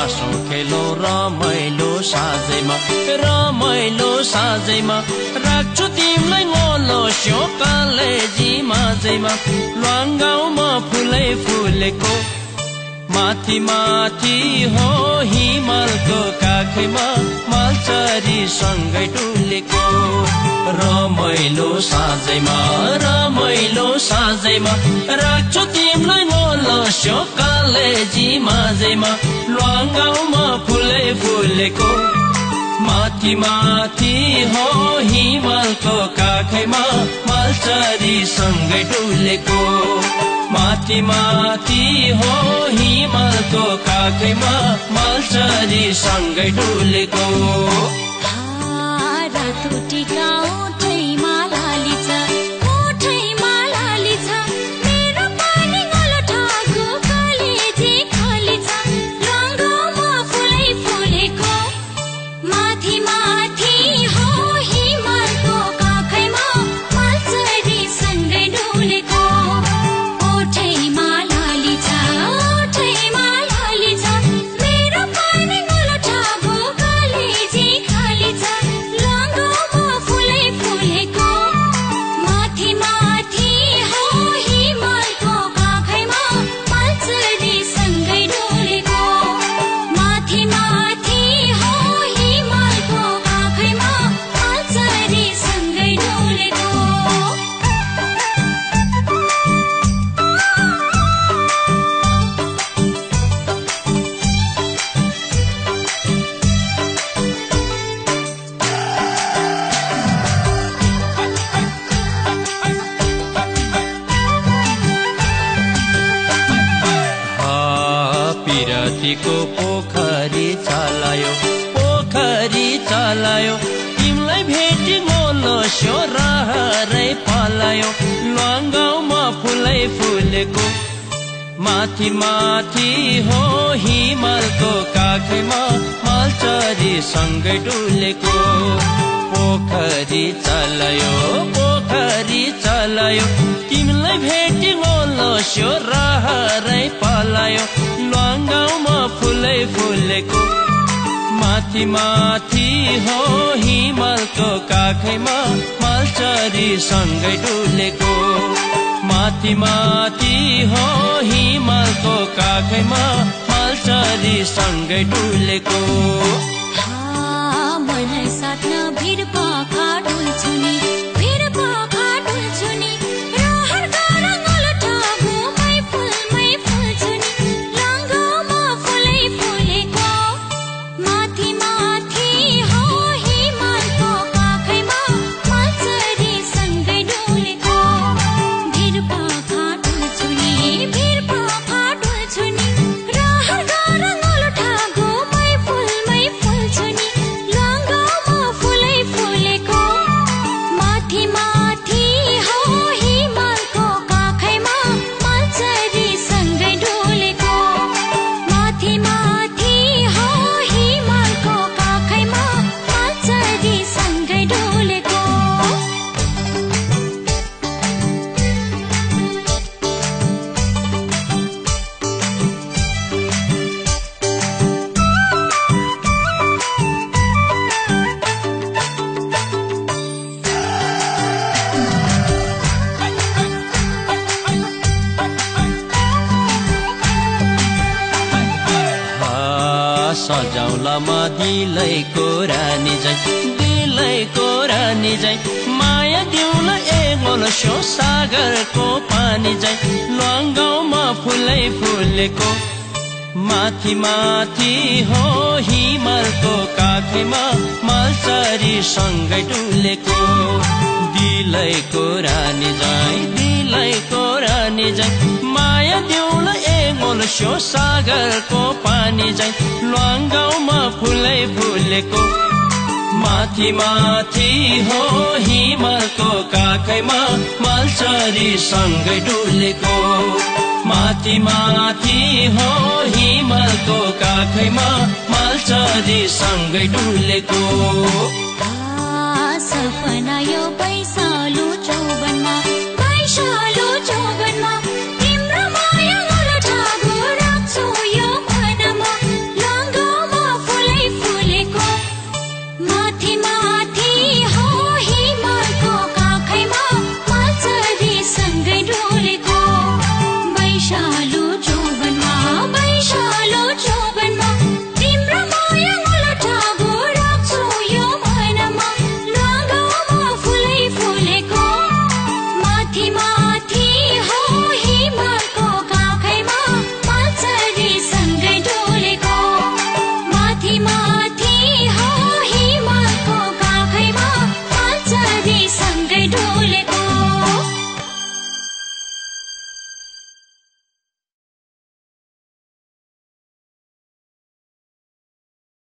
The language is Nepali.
हाँसौँ खेलौँ रमाइलो साँझैमा राख्छु तिमीलाई ngolo स्यो कलेजी माझैमा ल्वाङ गाउँमा फुलै फुलेको माथि माथि हो हिमालको काखैमा मालचरी सँगै डुलेको रमाइलो साँझैमा राख्छु तिमीलाई ngolo स्यो कलेजी माझैमा ल्वाङ गाउँमा फुलै फुलेको माथि माथि हो हिमालको काखैमा मालचरी सँगै डुलेको माथि माथि हो हिमालको काखैमा मालचरी सँगै डुलेको रातो टिका ओठैमा लाली छ मेरो पानी ngoloटाको कलेजी खाली छ रङ्गमा फुलै फुलेको माथि माथि हो हिमालको काखैमा मालचरी सँगै डुलेको ओठैमा लाली छ मेरो पानी ngoloटाको कलेजी खाली छ रङ्गमा फुलै फुलेको माथि माथि हो हिमालको काखैमा मालचरी सँगै डुलेको माथि माथि हो हिमालको काखैमा मालचरी सँगै डुलेको पिरतीको पोखरी चलायो तिमीलाई भेटी ngolo स्यो रहरै पलायो ल्वाङ गाउँमा फुलै फुलेको माथि माथि हो हिमालको काखैमा मालचरी सँगै डुलेको पोखरी चलायो तिमीलाई भेटी ngolo स्यो रहरै पलायो ल्वाङ गाउँमा फुलै फुलेको माथि माथि हो हिमालको काखैमा मालचरी सँगै डुलेको माथि माथि हो हिमालको काखैमा मालचरी सँगै डुलेको मलाई साट्न भिड पाखा डुल्छु नि रहर गर ngoloटाको मै फुल्छु नि रङ्गमा फुलै फुलेको माथि माथि हो हिमालको काखैमा मालचरी सँगै डुलेको भिड पाखा डुल्छु नि रहर गर ngoloटाको मै फुल्छु नि रङ्गमा फुलै फुलेको माथि माथि हो हिमालको काखैमा मालचरी सँगै डुलेको माथि माथि हो हिमालको काखैमा मालचरी सँगै डुलेको सजाउलामा दिलैको रानी जाइ माया दिउला ngolo स्यो सागरको पानी जाइ ल्वाङ गाउँमा फुलै फुलेको माथि माथि हो हिमालको काखैमा मालचरी सँगै डुलेको दिलैको रानी जाइ माया दिउला ngolo स्यो सागरको पानी जाइ ल्वाङ गाउँमा फुलै फुलेको माथि माथि हो हिमालको काखैमा मालचरी सँगै डुलेको माथि माथि हो हिमालको काखैमा मालचरी सँगै डुलेको सपना यो पैसालु चौबनमा